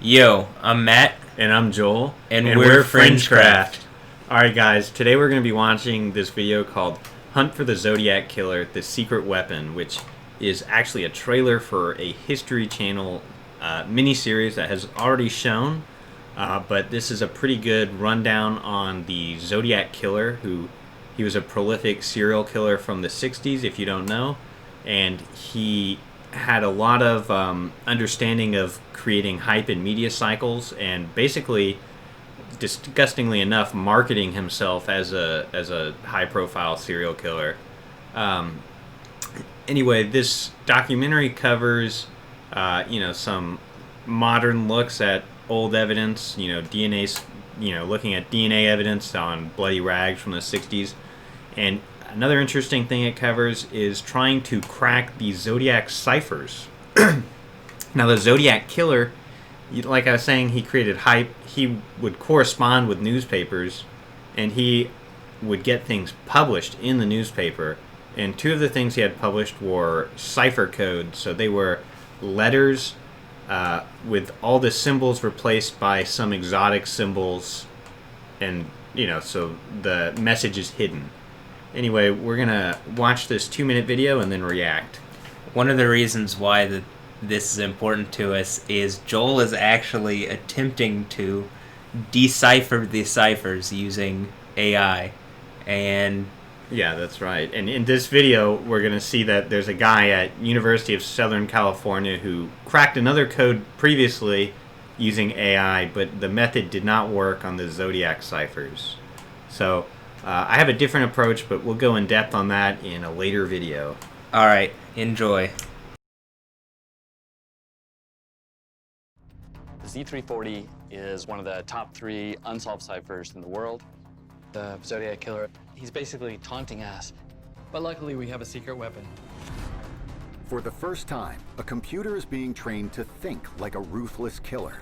Yo, I'm Matt, And I'm Joel. and we're FringeCraft. Alright guys, today we're going to be watching this video called Hunt for the Zodiac Killer, The Secret Weapon, which is actually a trailer for a History Channel miniseries that has already shown. But this is a pretty good rundown on the Zodiac Killer, he was a prolific serial killer from the 60s, if you don't know. And he had a lot of understanding of creating hype in media cycles and basically, disgustingly enough, marketing himself as a high-profile serial killer. Anyway, this documentary covers some modern looks at old evidence, looking at DNA evidence on bloody rags from the 60s. And another interesting thing it covers is trying to crack the Zodiac ciphers. Now, the Zodiac Killer, like I was saying, he created hype. He would correspond with newspapers, and he would get things published in the newspaper. And two of the things he had published were cipher codes. So they were letters with all the symbols replaced by some exotic symbols, and so the message is hidden. Anyway, we're gonna watch this 2-minute video and then react. One of the reasons why this is important to us is Joel is actually attempting to decipher the ciphers using AI. And yeah, that's right. And in this video, we're going to see that there's a guy at University of Southern California who cracked another code previously using AI, but the method did not work on the Zodiac ciphers. So I have a different approach, but we'll go in depth on that in a later video. alright, enjoy. The Z340 is one of the top 3 unsolved ciphers in the world. The Zodiac Killer, he's basically taunting us. But luckily we have a secret weapon. For the first time, a computer is being trained to think like a ruthless killer.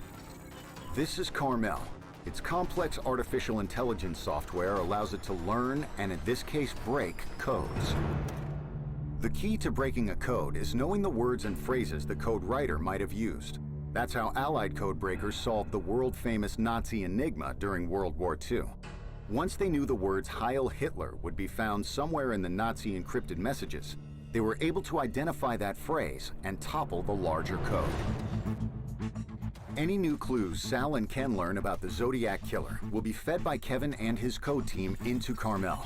This is Carmel. Its complex artificial intelligence software allows it to learn, and in this case break, codes. The key to breaking a code is knowing the words and phrases the code writer might have used. That's how Allied code breakers solved the world-famous Nazi enigma during World War II. Once they knew the words Heil Hitler would be found somewhere in the Nazi encrypted messages, they were able to identify that phrase and topple the larger code. Any new clues Sal and Ken learn about the Zodiac Killer will be fed by Kevin and his code team into Carmel.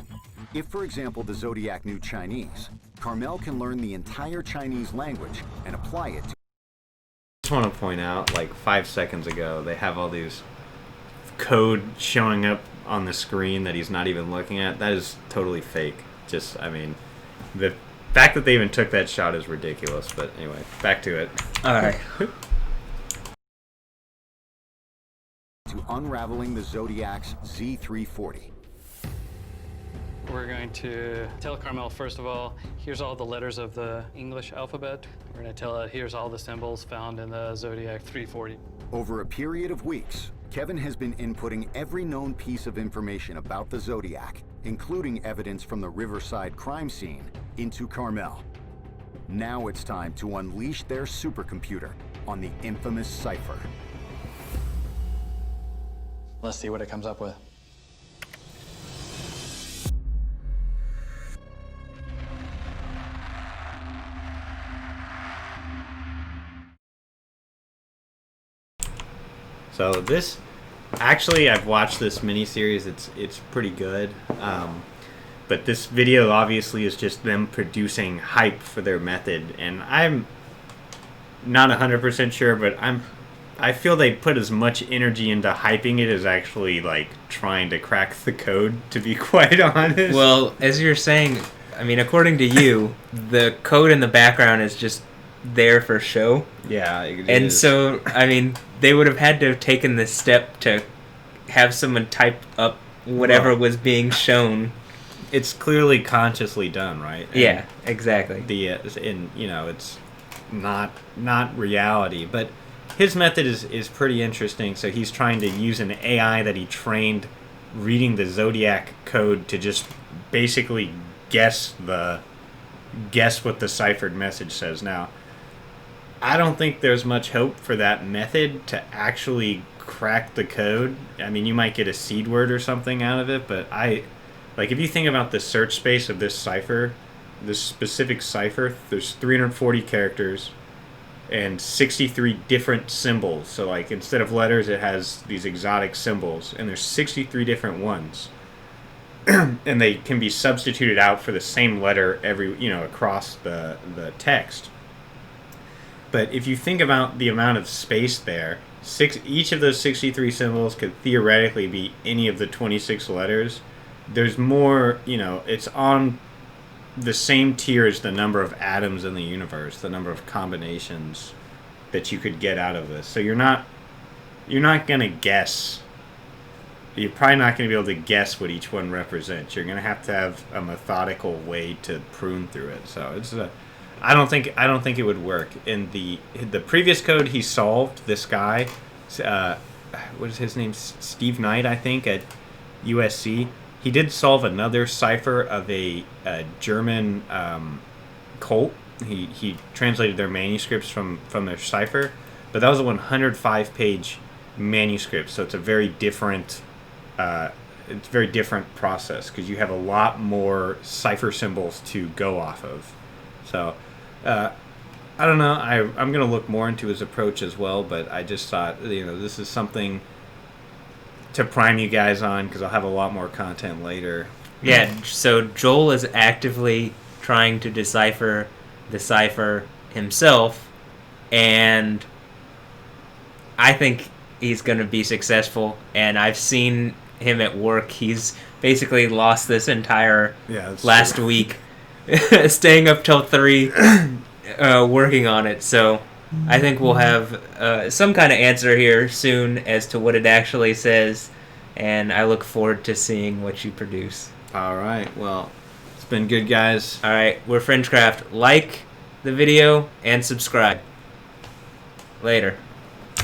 If, for example, the Zodiac knew Chinese, Carmel can learn the entire Chinese language and apply it to... I just want to point out, like 5 seconds ago, they have all these code showing up on the screen that he's not even looking at. That is totally fake. The fact that they even took that shot is ridiculous. But anyway, back to it. Alright. to unraveling the Zodiac's Z340. We're going to tell Carmel, first of all, here's all the letters of the English alphabet. We're going to tell it, here's all the symbols found in the Zodiac 340. Over a period of weeks, Kevin has been inputting every known piece of information about the Zodiac, including evidence from the Riverside crime scene, into Carmel. Now it's time to unleash their supercomputer on the infamous cipher. Let's see what it comes up with. So this, actually, I've watched this miniseries. It's pretty good. But this video obviously is just them producing hype for their method, and I'm not 100% sure, but I feel they put as much energy into hyping it as actually like trying to crack the code, to be quite honest. Well, as you're saying, I mean, according to you, the code in the background is just there for show. Yeah, it and is. So, I mean, they would have had to have taken this step to have someone type up whatever was being shown. It's clearly consciously done, right? And yeah, exactly. It's not reality, but his method is pretty interesting. So he's trying to use an AI that he trained reading the Zodiac code to just basically guess what the ciphered message says. Now, I don't think there's much hope for that method to actually crack the code. I mean, you might get a seed word or something out of it, but like if you think about the search space of this cipher, this specific cipher, there's 340 characters and 63 different symbols. So like instead of letters, it has these exotic symbols, and there's 63 different ones. And they can be substituted out for the same letter across the text. But if you think about the amount of space there, each of those 63 symbols could theoretically be any of the 26 letters. There's more, it's on the same tier as the number of atoms in the universe, the number of combinations that you could get out of this. So you're not going to guess. You're probably not going to be able to guess what each one represents. You're going to have a methodical way to prune through it. So I don't think it would work. In the previous code he solved, this guy, what is his name? Steve Knight, I think, at USC. He did solve another cipher of a German cult. He translated their manuscripts from their cipher, but that was a 105-page manuscript. So it's a very different process because you have a lot more cipher symbols to go off of. So I don't know. I'm going to look more into his approach as well, but I just thought, this is something to prime you guys on because I'll have a lot more content later. Yeah, so Joel is actively trying to decipher the cipher himself, and I think he's going to be successful, and I've seen him at work. He's basically lost this entire last week staying up till 3 working on it, so I think we'll have some kind of answer here soon as to what it actually says, and I look forward to seeing what you produce. All right, well, it's been good, guys. All right, we're FringeCraft. Like the video and subscribe. Later.